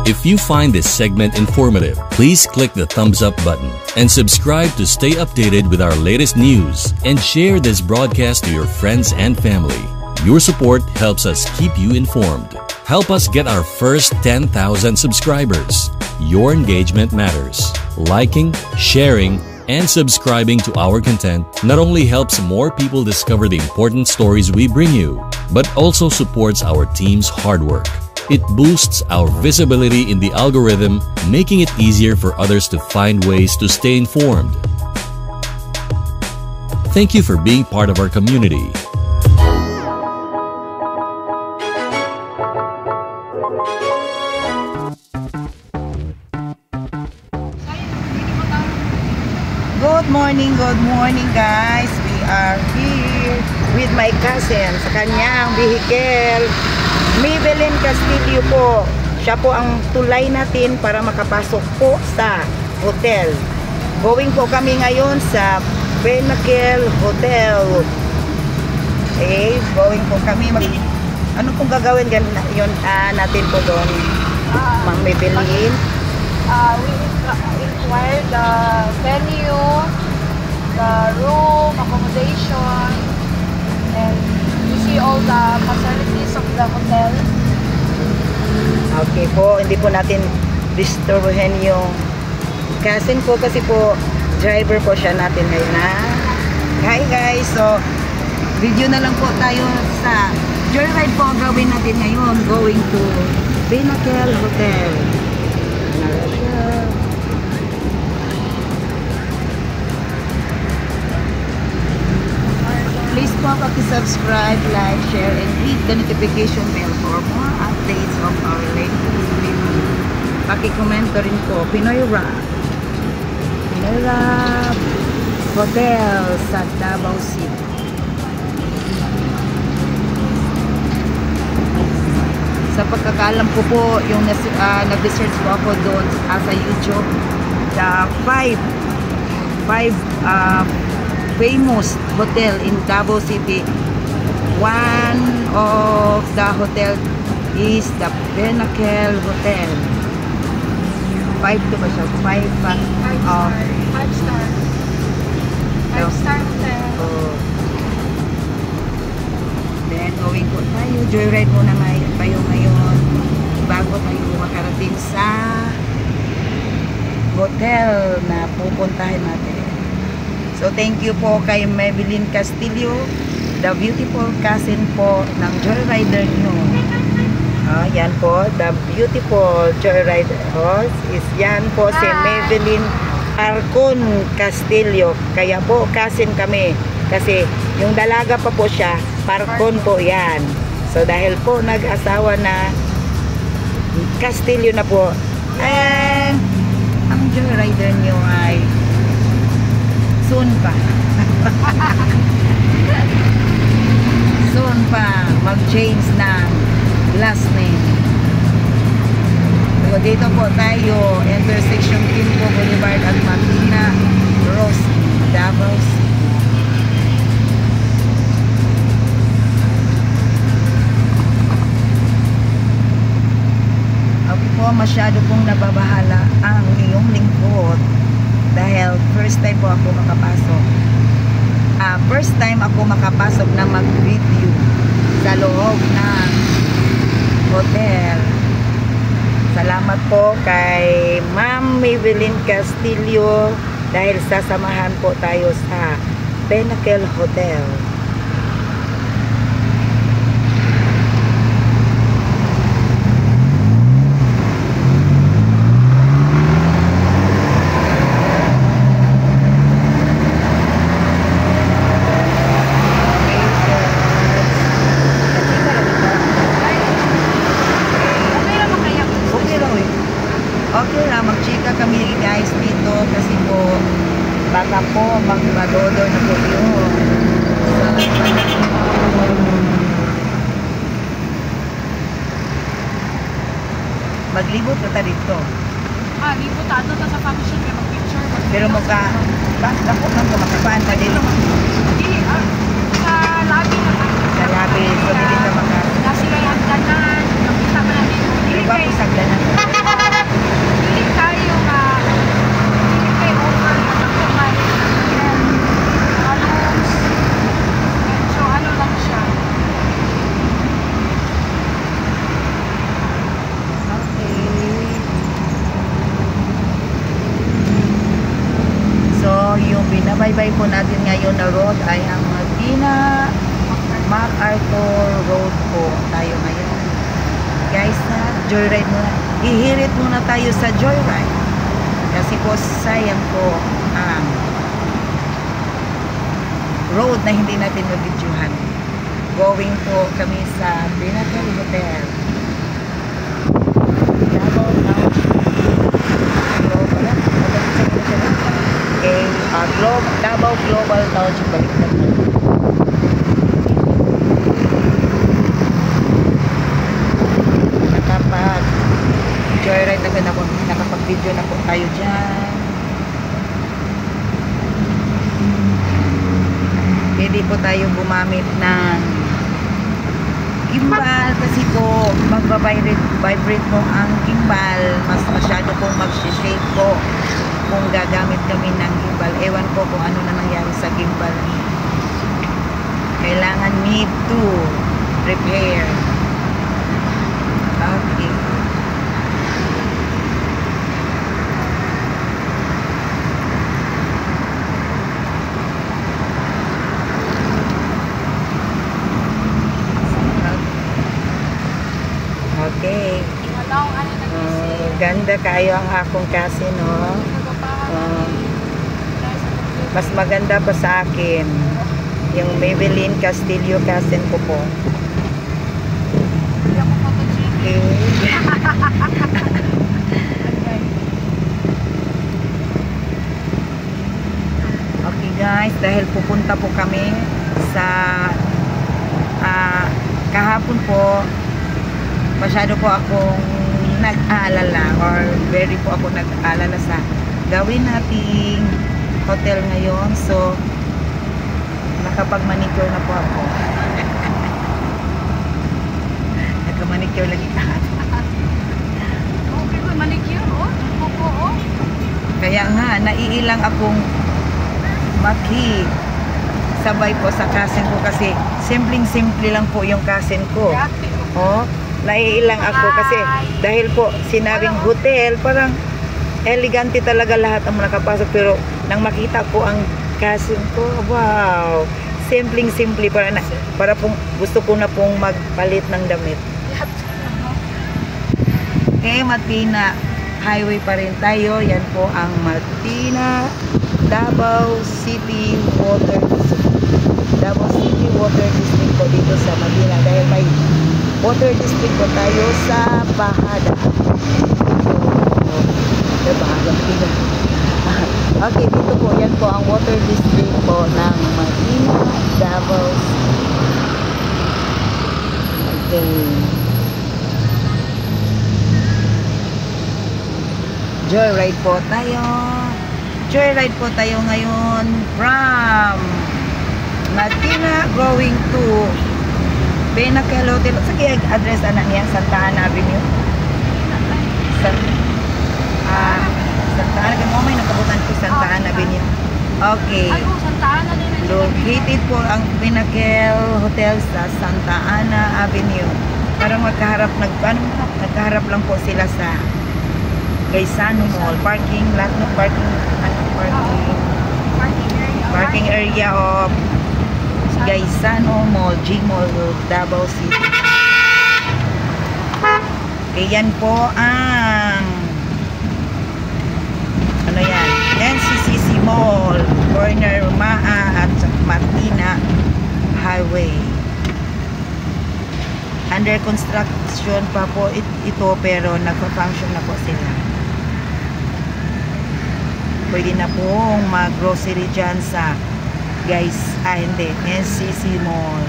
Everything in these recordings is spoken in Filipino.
If you find this segment informative, please click the thumbs up button and subscribe to stay updated with our latest news, and share this broadcast to your friends and family. Your support helps us keep you informed. Help us get our first 10,000 subscribers. Your engagement matters. Liking, sharing, and subscribing to our content not only helps more people discover the important stories we bring you, but also supports our team's hard work. It boosts our visibility in the algorithm, making it easier for others to find ways to stay informed. Thank you for being part of our community. Good morning guys. We are here with my cousin sa kanyang vehicle. Maybelline Castillo po. Siya po ang tulay natin para makapasok po sa hotel. Going po kami ngayon sa Pinnacle Hotel. Okay, going po kami. Ano pong gagawin yun natin po doon? Mang Maybelline. We inquired the venue, the room, accommodation, and you see all the facilities of the hotel. Okay po, hindi po natin disturbuhin yung cousin po kasi po driver po siya natin ngayon ha. Hi guys, so video na lang po tayo sa joyride po gawin natin ngayon, going to Pinnacle Hotel. Please po paki-subscribe, like, share, and hit the notification bell for more updates of our latest video. Paki-komento rin po, Pinoy Rap Hotel sa Davao City. Sa pagkakalam ko po, yung nag-research po ako doon sa YouTube, the 5 famous hotel in Davao City. One of the hotel is the Pinnacle Hotel. 5 to ba siya? 5 star hotel. Then going po tayo, joyride muna tayo ngayon bago tayo makarating sa hotel na pupuntahan natin. So thank you po kay Maybelline Castillo, the beautiful cousin po ng joyrider nyo. Yan po, the beautiful joyrider horse is yan po si Maybelline Arcon Castillo. Kaya po cousin kami kasi yung dalaga pa po siya, Parcon po yan. So dahil po nag-asawa na, Castillo na po, and ang joyrider nyo ay soon pa mag-change ng last name. So dito po tayo, intersection Quinto Boulevard at Martina Rose, Davao City. Ako po masyado pong nababahala ang iyong lingkod dahil first time po ako makapasok. First time ako makapasok na mag-review sa loob ng hotel. Salamat po kay Ma'am Maybelline Castillo dahil sasamahan po tayo sa Pinnacle Hotel. Okay lang, mag-chika kami guys dito kasi po baka po mag-madodor na po yun. Maglibot na ta dito. Libot ato ta sa function kay mag-picture. Pero dako lang ka makapaan pa dito. Hindi, sa lobby na ta. Sa lobby, so dili ka maka. Kasi kay hagdanan, nakita pa namin. Pero ba po sa hagdanan? binabaybay po natin ngayon na road ay ang Medina MacArthur Road po tayo ngayon. Guys, joyride muna. Ihirit muna tayo sa joyride. Kasi po sayang po ang road na hindi natin mabidyohan. Going po kami sa Pinnacle Hotel. Davao Global Township baliktad na. Joyride na ako, nakapag-video na po tayo dyan. Pwede po tayo gumamit ng gimbal kasi po magbabibrate po ang gimbal. Mas masyado pong mag-shake po kung gagamit kami ng gimbal. Ewan ko kung ano na nangyari sa gimbal. Kailangan need to repair. Okay. Okay. Ganda kayo ang akong casino. Mas maganda pa sa akin yung Maybelline Castillo Casino ko po. Okay. Okay guys, dahil pupunta po kami sa kahapon po, masyado po akong nag-aalala or very po ako nag-aalala sa gawin nating hotel ngayon. So nakapag-manicure na po ako. Nagka-manicure lagi kahit. Okay, manicure, oh. Kuko, oh. Kaya nga, naiilang akong sabay po sa cousin ko kasi simpleng-simple lang po yung cousin ko. Oh, naiilang ako kasi dahil po sinabing hotel, parang elegante talaga lahat ang nakapasok, pero nang makita ko ang cousin ko, wow, simpleng-simple, para pong gusto ko na pong magpalit ng damit. Okay, Matina Highway pa rin tayo. Yan po ang Matina Davao City Water District po dito sa Matina, dahil may water district po tayo sa Bahada. So, Bahada. Okay, dito po, yan po ang water district po ng Matina Davao City. Okay. Joyride po tayo. Joyride po tayo ngayon from Matina going to Pinnacle Hotel. Sa kaya address anak niya, Santa Ana Avenue. Santa Ana, kaya may nakabutan ko Santa Ana Avenue. Okay. Santa Ana din. Located po ang Pinnacle Hotel sa Santa Ana Avenue. Parang magkaharap lang po sila sa Gaisano Mall, parking lot, no, parking area of Gaisano Mall, G Mall, Davao City. Okay, yan po ang ano yan, NCCC Mall, corner Maa at Matina Highway. Under construction pa po ito, pero nagpa-function na po sila. Pwede na pong mag-grocery dyan sa NCC Mall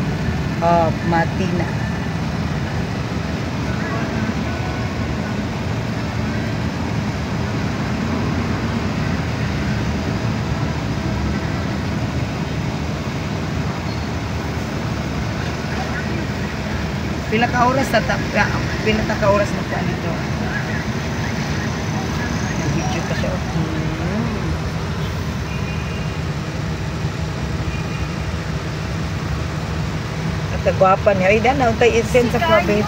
of Matina. Pila ka oras na po dito. Video pa siya. At nagwapan niya. Ay, danaw tayo isend sa kwabit.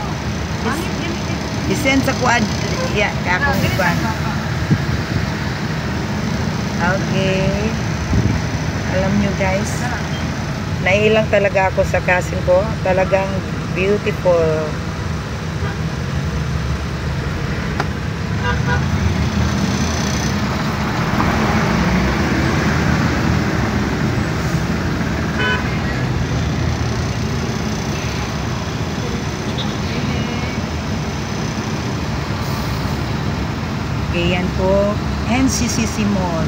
Isend sa kwad. Yan, kakong ipan. Okay. Alam nyo guys, nailang talaga ako sa cousin ko. Talagang beautiful. Okay, yan po. NCCC Mall.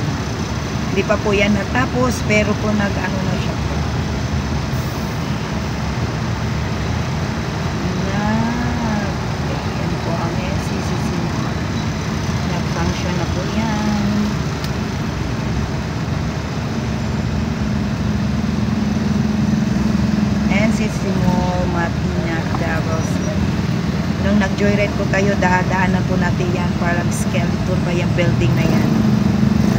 Hindi pa po yan natapos, pero po nag-ano na siya po. Yan po ang NCCC Mall. Nag-function na po yan. NCCC Mall, Matina, Davao City. Nung nag-joyride po tayo, daanan po natin yan. Parang skeleton pa yung building na yan.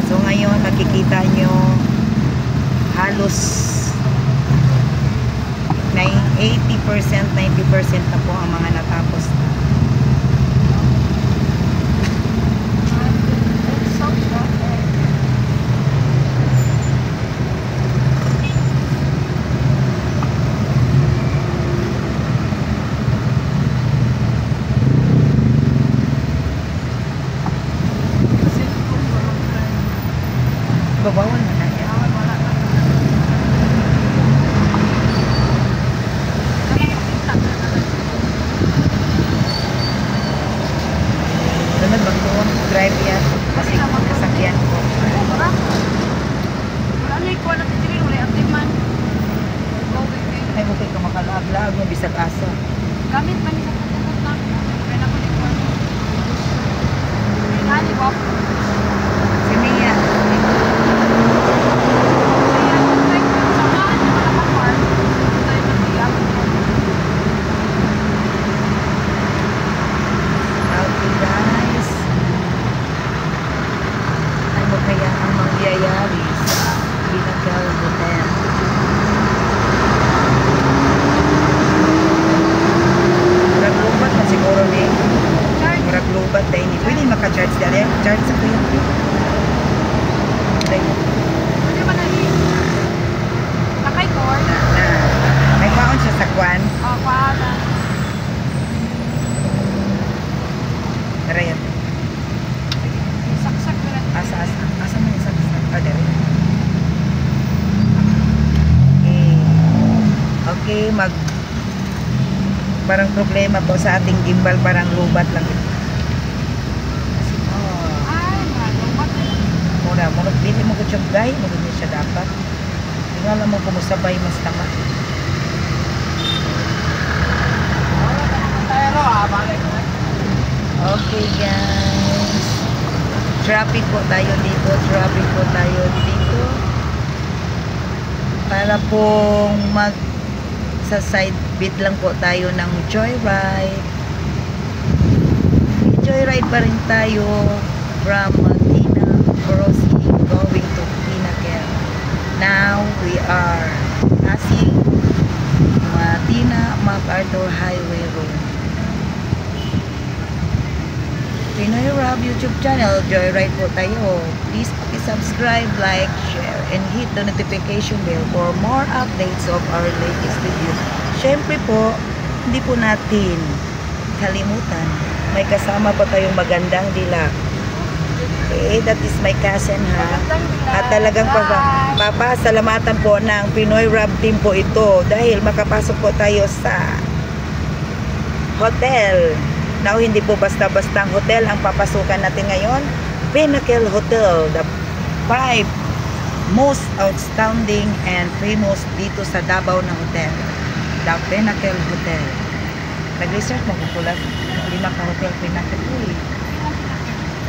So ngayon, nakikita nyo halos 80%, 90% na po ang mga natapos na. Bawal na na yan. Sunod bang doon? Drive yan. Kasi kasakyan ko. Wala na ikuha natin dili. Wala yung atiman. Ay, okay ka makalaag-laag mo bisag asa. Gamit man sa pagkakot lang. Kaya na ko ikuha. Hinali, wap. Si Mia. Okay guys. Ano kaya ang mangyayari sa Pinnacle Hotel? Murag lubat na siguro ni. Murag lubat dahil ni. Pwede maka-charge dali. Charge sa kuya. Pwede ba na rin? Nakay cord? May kaon siya sa kwan. Oo, paala. Tara yan. Saksak ko lang. Asa mo yung saksak? Dali. Okay, parang problema po sa ating gimbal, parang lubat lang. Ay, malumbat na yun. Muna, bili mo ko siyang gay, magiging siya dapat. Tingnan lang mo kumusabay mas tama. Okay guys. Traffic po tayo dito. Para pong sa side bit lang po tayo ng joyride. Joyride pa rin tayo from Matina crossing going to Pinnacle. Now we are passing Matina MacArthur Highway Road. Pinoy Rob YouTube channel, joyride po tayo. Please subscribe, like, share, and hit the notification bell for more updates of our latest videos. Syempre po, hindi po natin kalimutan, may kasama pa tayong magandang dilak. Okay, that is my cousin ha. At talagang papasalamatan po ng Pinoy Rob team po ito dahil makapasok po tayo sa hotel. Now, hindi po basta-bastang hotel ang papasukan natin ngayon. Pinnacle Hotel, the 5 most outstanding and famous dito sa Davao na hotel. The Pinnacle Hotel. Nag-research mo kung pula 5 ka hotel Pinnacle.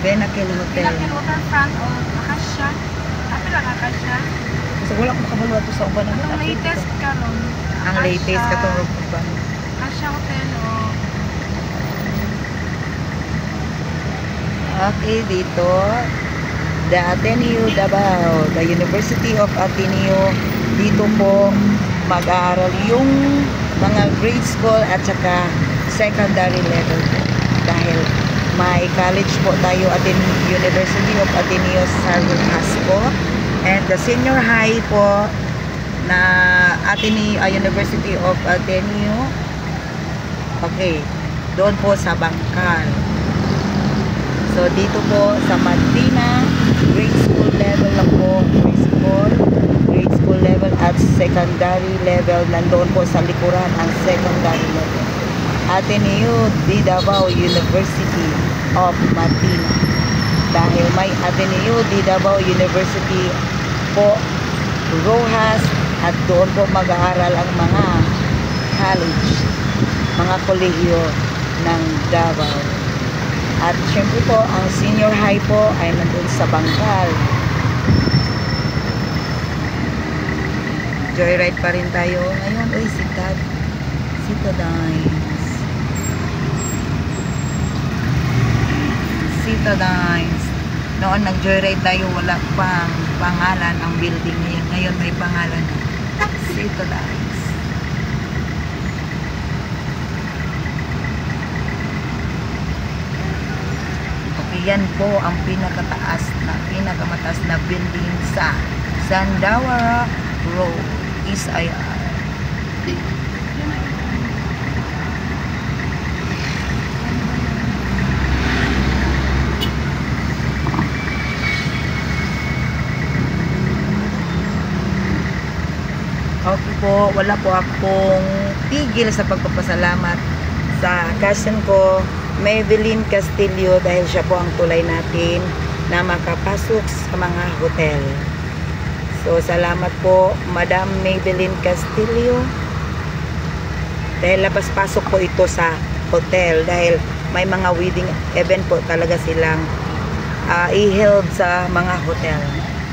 Pinnacle Hotel. Pinnacle Hotel front o Akasya. Tapi lang Akasya. So, wala kong makabalo ito sa uban. Ang latest ka ron. Ang latest katong uban. Akasya Hotel o okay, dito the Ateneo Davao, the University of Ateneo. Dito po mag-aaral yung mga grade school at saka secondary level dahil may college po tayo at University of Ateneo sa Hasco And the senior high po na University of Ateneo. Okay, doon po sa Bangkal. So dito po sa Martina, grade school level lang po, grade school level at secondary level, nandoon po sa likuran ang secondary level. Ateneo de Davao University of Martina. Dahil may Ateneo de Davao University po Rojas, at doon po mag-aaral ang mga college, mga kolehiyo ng Davao. At syempre po, ang senior high po ay nandun sa Bangkal. Joyride pa rin tayo. Ngayon, uy, Citadines. Noon nag-joyride tayo, wala pang pangalan ang building ngayon. Ngayon may pangalan. Citadines. Okay, yan po ang pinakamataas na building sa Sandawara Road, SIR. Okay po, wala po akong tigil sa pagpapasalamat sa cousin ko, Maybelline Castillo, dahil siya po ang tulay natin na makapasok sa mga hotel. So, salamat po, Madam Maybelline Castillo. Dahil labas-pasok po ito sa hotel, dahil may mga wedding event po talaga silang i-held sa mga hotel.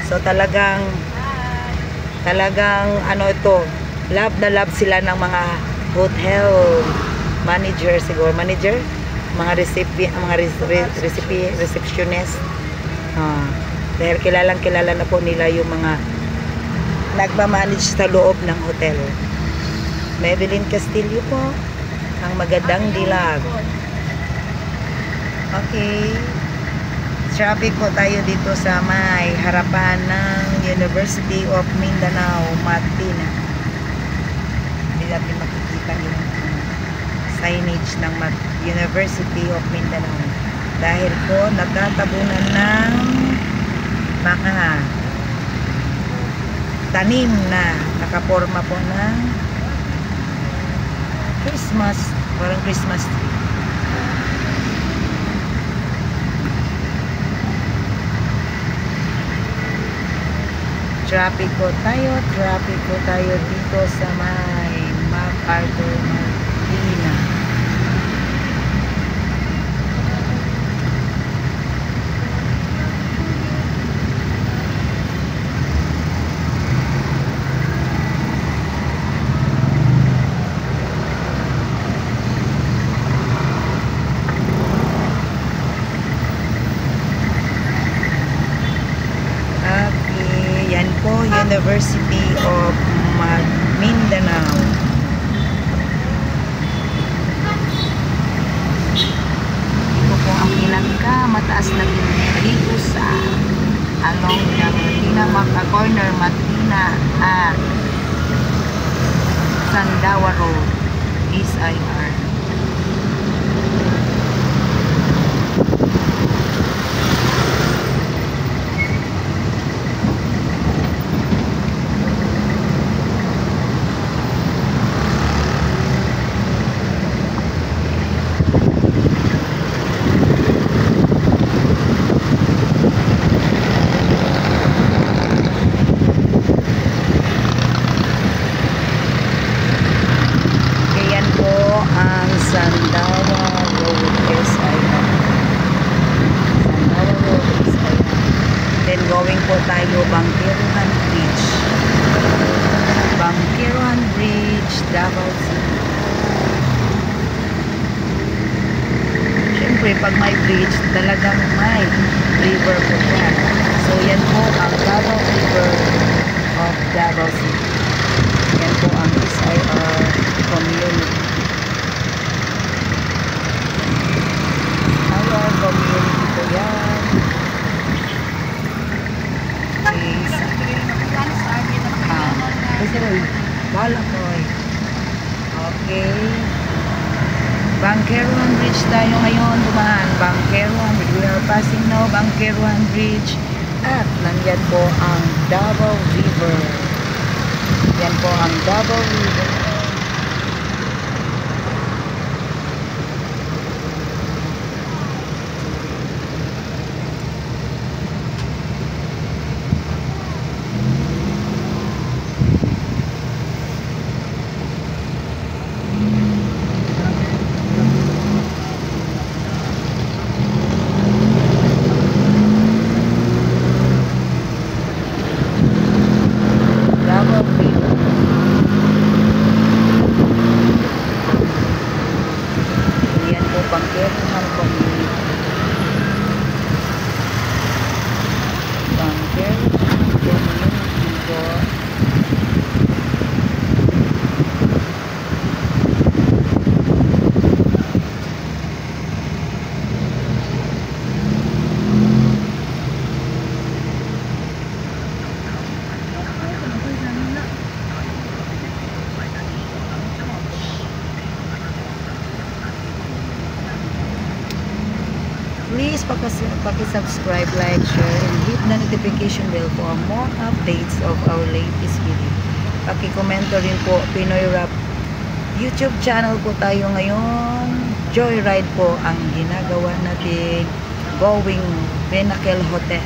So, talagang ano ito, love na love sila ng mga hotel manager, siguro manager, mga receptionist. Dahil kilala na po nila yung mga nagmamanage sa loob ng hotel. Maybelline Castillo po, ang magandang dilag. Okay, traffic po tayo dito sa may harapan ng University of Mindanao, Martina. Hindi natin makikita yung signage ng University of Mindanao. Dahil po nagtatabunan ng mga tanim na nakaporma po ng Christmas, parang Christmas tree. Traffic po tayo dito sa may MacArthur, Martina. University of Mindanao. Ito po ang pinakamataas na building dito sa along ng pinaka-corner Martina at Sandawara Road, SIR. Going po tayo Bangkiruhan Bridge. Bangkiruhan Bridge, Davao City. Siyempre, pag may bridge, talagang may river po yan. So, yan po ang Davao River of Davao City. Yan po ang SIR community. Our community po yan. tayo ngayon dumaan. Bangkeruan. We are passing now Bangkeruan Bridge. At nandyan po ang Davao River. Yan po ang Davao River. Please paki-subscribe, like, share, and hit the notification bell for more updates of our latest video. Paki-komento rin po, Pinoy Rap YouTube channel po tayo ngayon. Joyride po ang ginagawa natin going Pinnacle Hotel.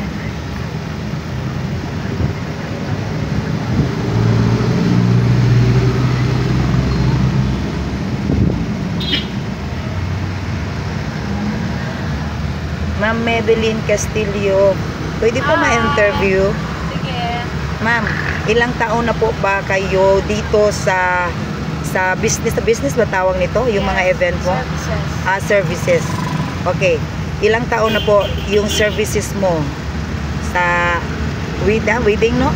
Ma'am Maybelline Castillo, pwede po ma-interview? Sige. Ma'am, ilang taon na po ba kayo dito sa business ba tawag nito? Yung mga event mo? Services. Services. Okay. Ilang taon na po yung services mo sa wedding, no?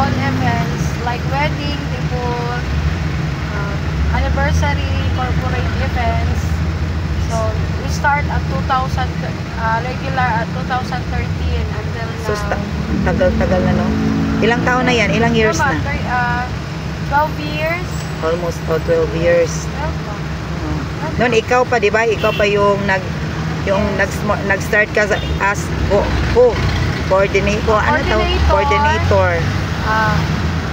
On events like wedding, people, anniversary, corporate events. So, we start at regular at 2013 until now. So, tagal-tagal na, no? Ilang taon na yan? Ilang years na? 12 years. Almost 12 years. Noon ikaw pa, 'di ba? Ikaw pa yung nag-start ka as coordinator. Ano to? Coordinator.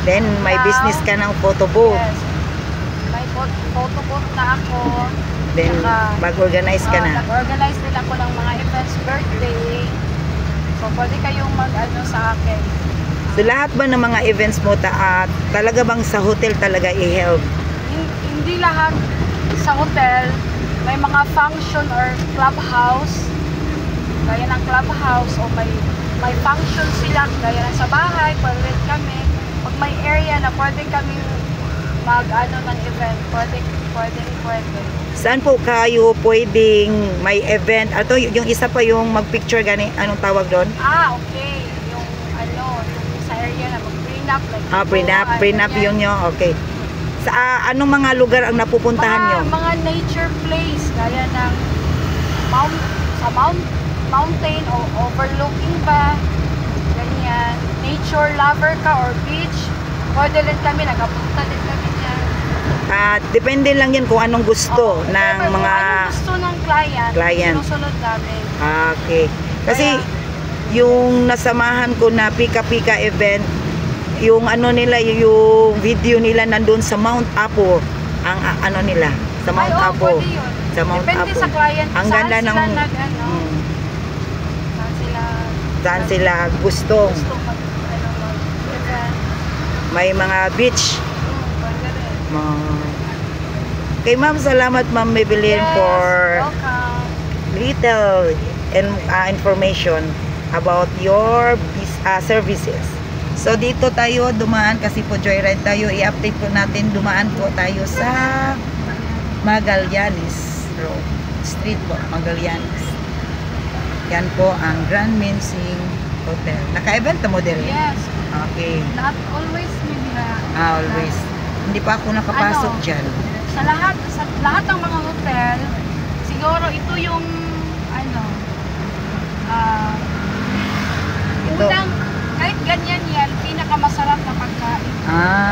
Then may business ka ng photo booth. Yes. May photo booth na ako. Then mag-organize ka na. Nag-organize din ako ng mga events, birthday. So pwede kayong mag-ano sa akin. So lahat ba ng mga events mo talaga bang sa hotel talaga i-held? Hindi lahat sa hotel. May mga function or clubhouse. Gaya ng clubhouse o may function sila. Gaya ng sa bahay, pwede kami. Pag may area na pwede kami mag-ano ng event, pwede. Saan po kayo pwedeng may event? Ato yung isa pa yung mag-picture gani, anong tawag doon? Okay. Yung sa area na mag-prenup. Like, prenup yun nyo. Okay. Sa anong mga lugar ang napupuntahan nyo? Mga nature place. Gaya ng mountain o overlooking ba. Ganyan. Nature lover ka or beach. Pwede din kami. Nagapunta din kami dyan. Depende lang yan kung anong gusto ng mga anong gusto ng client. Sinusunod namin. Okay. Kasi yung nasamahan ko na pika-pika event, yung yung video nila nandun sa Mount Apo, ang nila sa Mount Apo. Sa Mount Depende Apo. sa client. Ang ganda ng saan sila gusto. Mag-event. May mga beach. Okay, ma'am, salamat ma'am Maybelline for little information about your services. So dito tayo dumaan kasi po joyride tayo, i-update po natin, dumaan po tayo sa Magallanes Road Street po, Magallanes. Yan po ang Grand Mincing Hotel. Naka-event mo din? Yes. Okay. Not always maybe na. Always. Hindi pa ako nakapasok dyan. Sa lahat ng mga hotel, siguro ito yung unang, kahit ganyan yan, pinakamasarap na pagkain.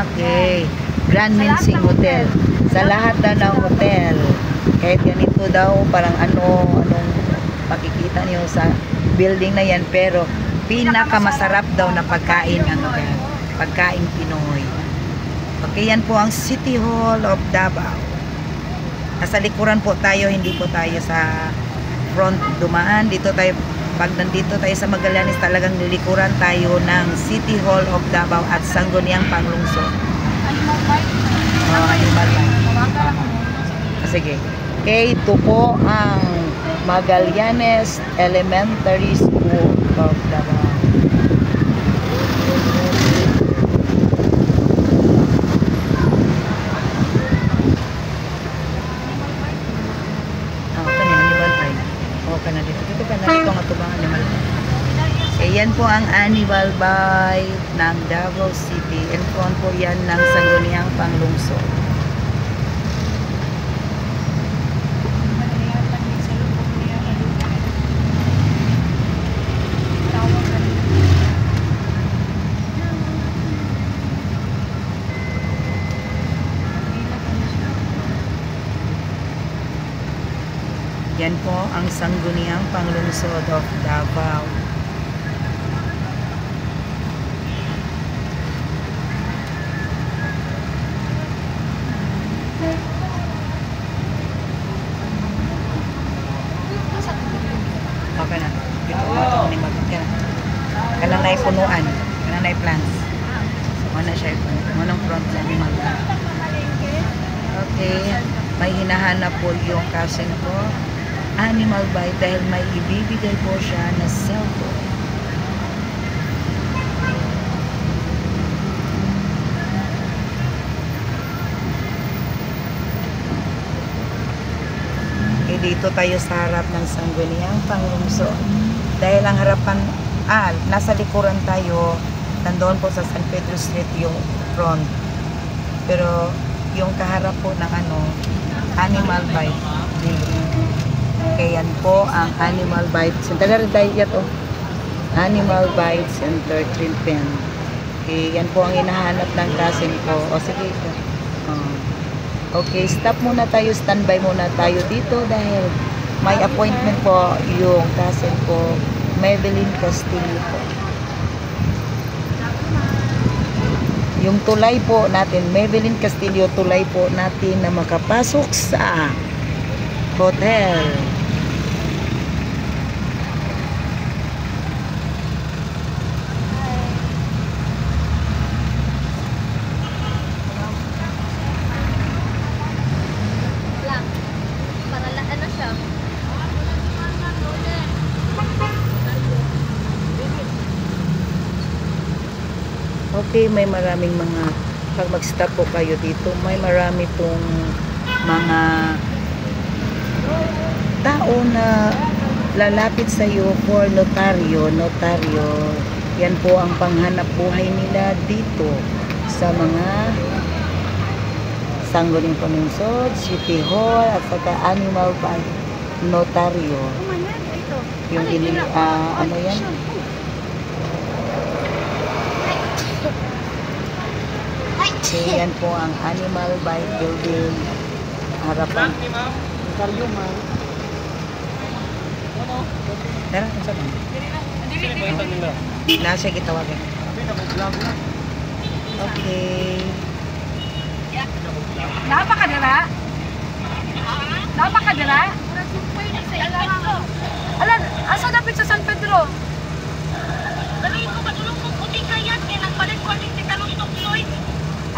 Okay. Grand Mincing Hotel. Sa lahat na ng hotel. Kahit ganito daw, parang anong makikita niyo sa building na yan, pero pinakamasarap daw na pagkain, pagkain Pinoy. Okay, yan po ang City Hall of Davao. Nasa likuran po tayo, hindi po tayo sa front dumaan. Dito tayo, pag nandito tayo sa Magallanes, talagang lilikuran tayo ng City Hall of Davao at Sangguniang Panglungsod. Animal bite. Animal bite. Sige. Okay, ito po ang Magallanes Elementary School of Davao. Yan po ang Animal Bite ng Davao City. And po yan ng Sangguniang Panglungsod. Yan po ang Sangguniang Panglungsod of Davao. Okay na. Dito matang ni magkana. Kanang nay punuan, kanang nay plants. So na siya ito. Manong front na ni magkana. Okay, may hinahanap po yung cousin ko. Animal Bite dahil may ibibigay po siya na cellphone. Dito tayo sa harap ng Sangguniang Panglungsod. Dahil ang harapan, nasa likuran tayo, nandoon po sa San Pedro Street yung front. Pero yung kaharap po ng Animal Bite building. Kaya yan po ang Animal Bite Center. Animal Bite Center Trilpen. Yan po ang hinahanap ng cousin ko. O sige ito. Okay, stop muna tayo, standby muna tayo dito dahil may appointment po yung cousin ko, Maybelline Castillo po. Yung tulay po natin, Maybelline Castillo, tulay po natin na makapasok sa hotel. Okay, may maraming mga, pag mag-stop po kayo dito, may marami pong mga tao na lalapit sa iyo for notaryo. Yan po ang panghanap buhay nila dito sa mga Sangguniang Panglungsod, City Hall, at saka Animal Bite notaryo. Yung ano yan? Okay, yan po ang Animal Bite building. Harapan. Tara, nasa ba? Nasa gitawagan. Okay. Napakadala? Napakadala? Alam, asa dapat sa San Pedro? Dali ko matulong kong puti kayat kaya nagpalit ko ang titalong tukloy.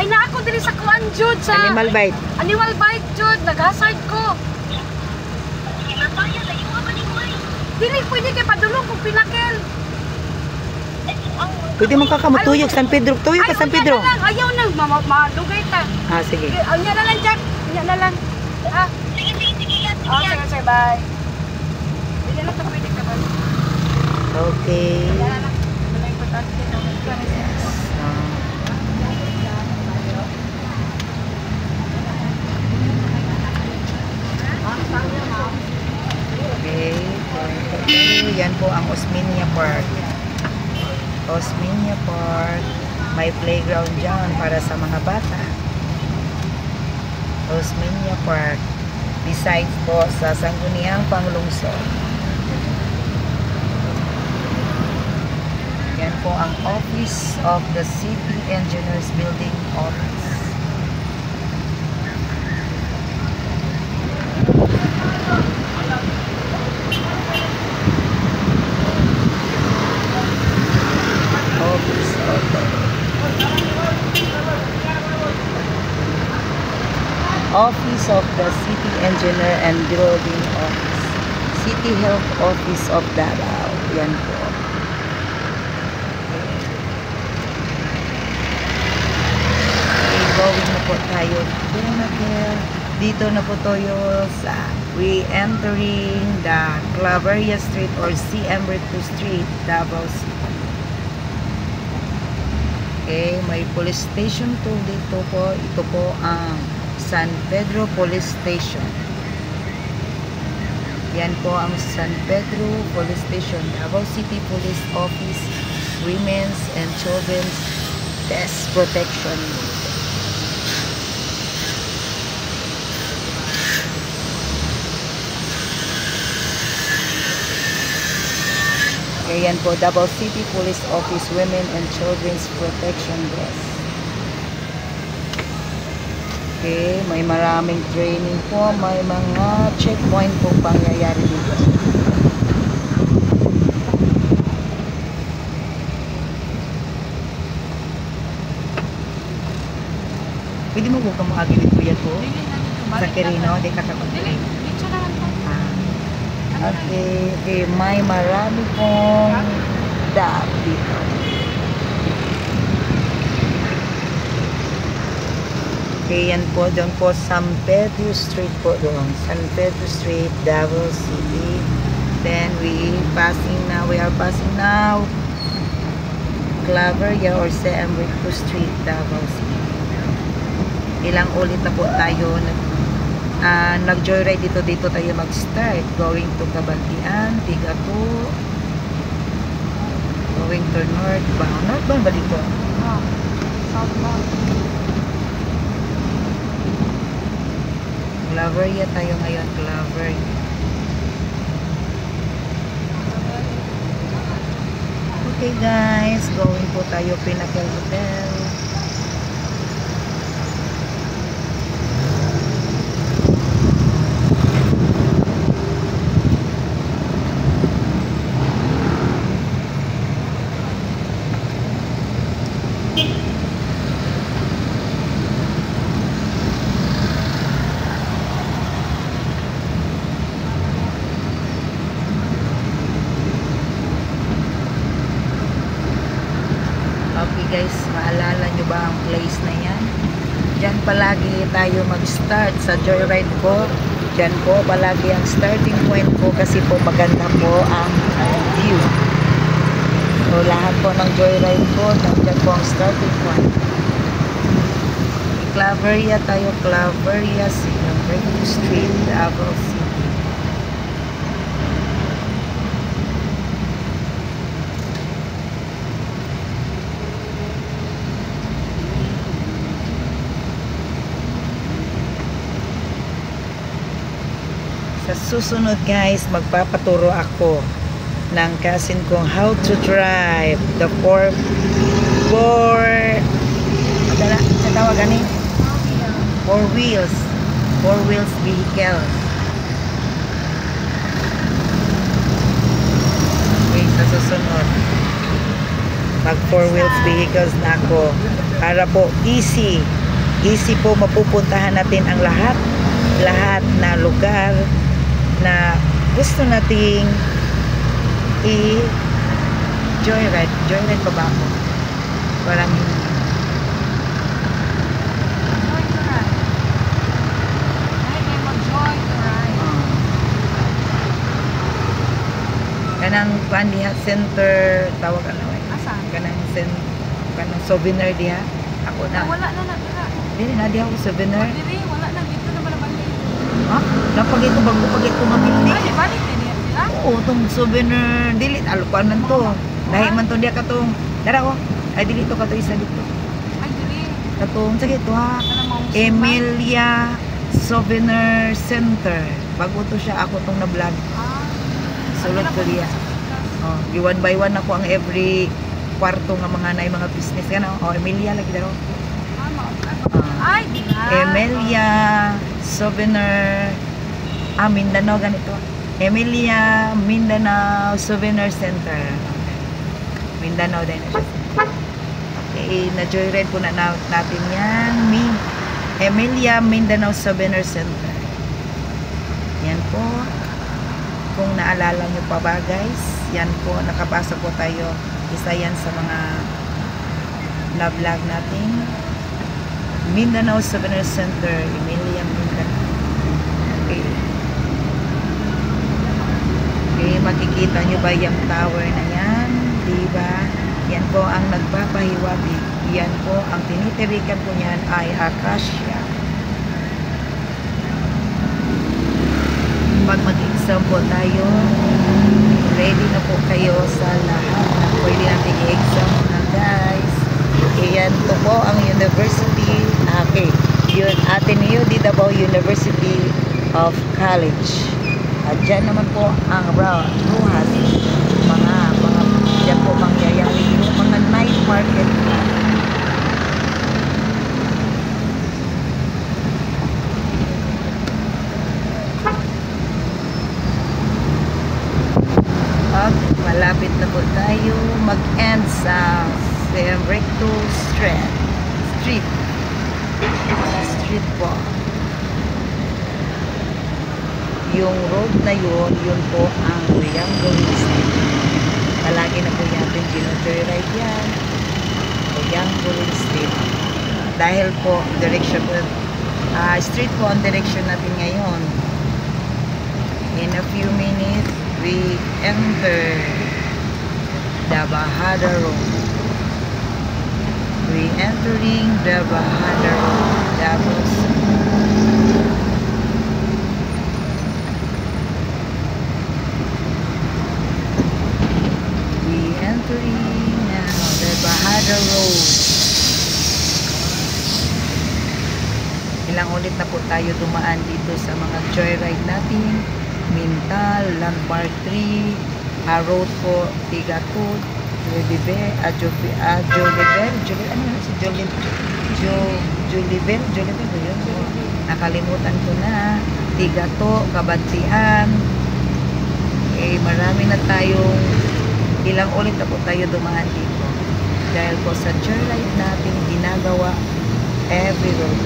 Ay na ako dili sa kuan jud sa Animal Bite. Animal Bite jud, nag-hazard ko. Kinapaya layo ka ba ni Kuy? Dili pwede kay padulong kung pinakil. Pwede mong kakamutuyok San Pedro. Tuyok ka San Pedro. Ayaw na, malugay ta. Sige. Anya na lang, Jack. Anya na lang. Sige, yan. Sige, bye. Hindi na ito pwede ka ba? Okay. Yan na lang. Ito na importante. Okay. Yan po ang Osmeña Park. Osmeña Park. May playground dyan para sa mga bata. Osmeña Park. besides po sa Sangguniang Panglungsod. Yan po ang Office of the City Engineers Building Office. Office of the City Engineer and Building Office. City Health Office of Davao. Yan po. Okay, going na po tayo. Dito na po tayo sa re-entering the Claveria Street or CM Recto Street, Davao City. Okay, may police station to dito po. Ito po ang San Pedro Police Station. Yan po ang San Pedro Police Station, Davao City Police Office, Women's and Children's Death Protection. Okay, yan po, Davao City Police Office, Women and Children's Protection Desk. Okay, may maraming training po, may mga checkpoint po pangyayari dito. Pwede mo po kamagawin po yan po? Sa Quirino, di ka kapag. Okay, may marami pong dab dito. Okay, yan po, doon po, San Pedro Street po doon. San Pedro Street, Davao City. Then, we are passing now Claveria or CM Recto Street, Davao City. Ilang ulit na po tayo nag-joyride dito tayo mag-start. Going to Kabantian, Tigapo, going to northbound. Northbound ba dito? Southbound. Claveria tayo ngayon, Claveria. Okay guys, going po tayo Pinnacle Hotel. Okay guys, maalala nyo ba ang place na yan? Diyan palagi tayo mag-start sa joyride ko. Diyan po palagi ang starting point ko kasi po maganda po ang view. So lahat po ng joyride ko, nandiyan po ang starting point. Claveria tayo, Claveria, Recto Street, Davao City. Sa susunod guys, magpapaturo ako ng cousin kong how to drive the four wheels vehicle. Okay, sa susunod mag 4 wheels vehicles na ako para po easy po mapupuntahan natin ang lahat na lugar na gusto nating joyride pa ba ako? Parang kanang Pandiha Center tawag ano eh. Asan? Kanang souvenir diha. Ako na. Wala na dira. Dili na diha ako souvenir. Dili wala na dito na balaban. Ha? Napag ito mabili. Ay, balik din yan sila. Oo, itong souvenir dili alupan man to. Dahil man to diha katong dara ko. Ay dili to kato isa dito. Ay, dili. Katong sige to ha. Ano mo? Emilia Souvenir Center. Bago to siya, ako tong na-vlog. Sulod Korea. Oh, di one by one ako ang every kwarto nga mga business kana. Oh, Emilia lagi daw. Ay, di nga. Emilia Souvenir Mindanao ganito. Emilia Mindanao Souvenir Center. Mindanao din na siya. Okay, na-joyride po na natin yan. Emilia Mindanao Souvenir Center. Yan po. Kung naalala nyo pa ba guys, yan po, nakapasa po tayo. Isa yan sa mga na-vlog natin. Mindanao Souvenir Center, Emilia Mindanao. Okay. Okay, makikita nyo ba yung tower na yan? Diba? Yan po ang nagpapahiwatig. Yan po, ang tinitirikan po niyan ay acacia. Pag mag-exam po tayo, ready na po kayo sa lahat na pwede natin i-exam na guys. Yan po ang university. Okay, yun, Ateneo de Davao University of College. At dyan naman po ang Ruhas. Dyan po mangyayari yung mga night market. At malapit na po tayo mag-end sa Recto Street po. Yung road na yun po ang Triangle Street. Palagi na po natin gino-joyride yan. Triangle Street. Dahil po direction po, street po ang direction natin ngayon. In a few minutes we enter the Bahada Road. We entering the Bahada Road. Tapos we entering now the Bahada Road. Ilang ulit na po tayo dumaan dito sa mga joyride natin. Mintal, Landmark 3, Road po, Tigatud, Julivel ba yun? Nakalimutan ko na. Tigato, Kabantian. Marami na tayong, ilang ulit na po tayo dumaan dito. Dahil po sa joyride natin ginagawa every road.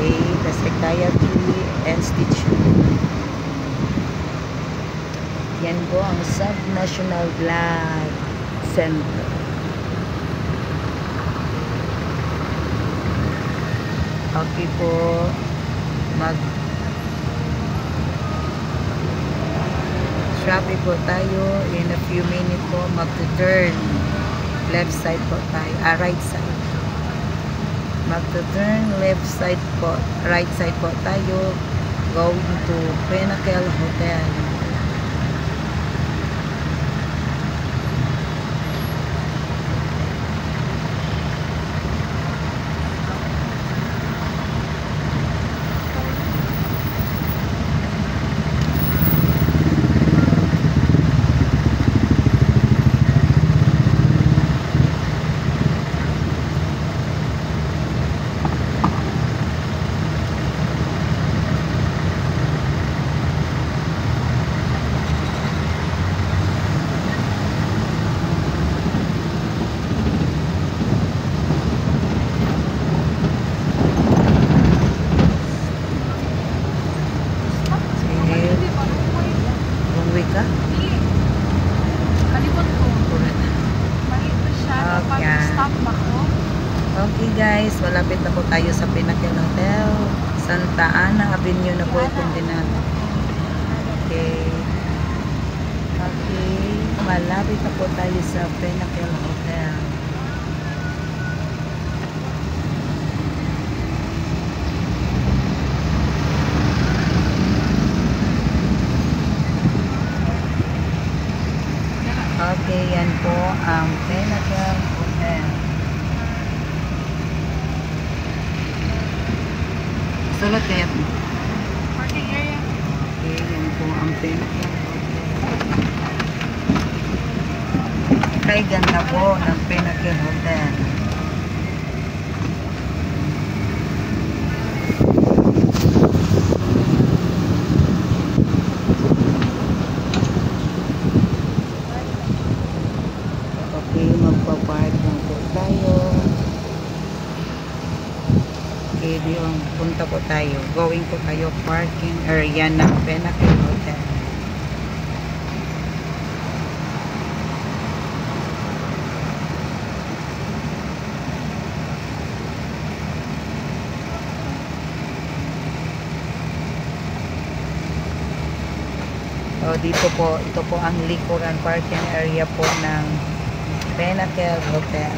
Okay, the Psychiatry Institute. Yan po ang Subnational Blood Center. Okay po, traffic po tayo. In a few minutes po, mag-turn left side po tayo, right side. Mag-turn left side po, right side po tayo, going to Pinnacle Hotel. Okay guys, malapit na po tayo sa Pinnacle Hotel. Santa Ana Avenue na po itong dinan. Okay. Okay, malapit na po tayo sa Pinnacle Hotel. Okay, yan po ang Pinnacle Hotel. Sulot kaya. Parking area. Okay, yan po ang Pinnacle Hotel. Kay ganda po ng Pinnacle Hotel. Okay, magpa-park lang po tayo. Okay, yung punta po tayo. Going po tayo parking area ng Pinnacle Hotel. So, dito po, ito po ang likuran parking area po ng Pinnacle Hotel.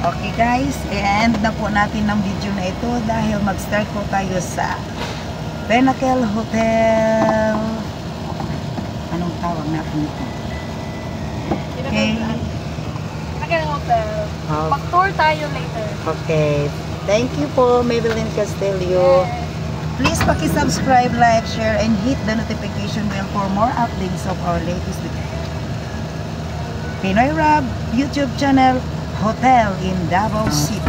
Okay guys, i-end na po natin ang video na ito dahil mag-start po tayo sa Pinnacle Hotel. Anong tawag natin ito? Okay. Pinnacle Hotel. Oh. Mag-tour tayo later. Okay. Thank you po, Maybelline Castillo. Please paki-subscribe, like, share, and hit the notification bell for more updates of our latest video. Pinoy Rob YouTube channel, Hotel in Davao City.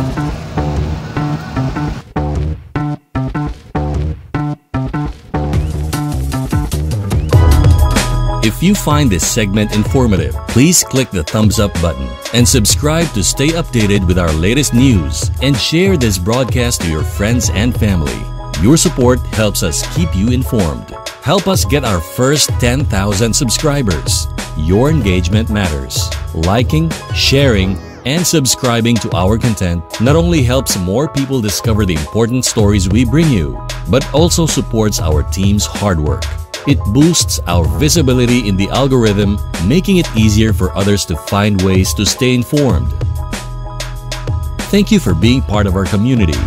If you find this segment informative, please click the thumbs up button and subscribe to stay updated with our latest news, and share this broadcast to your friends and family. Your support helps us keep you informed. Help us get our first 10,000 subscribers. Your engagement matters. Liking, sharing, and subscribing to our content not only helps more people discover the important stories we bring you, but also supports our team's hard work. It boosts our visibility in the algorithm, making it easier for others to find ways to stay informed. Thank you for being part of our community.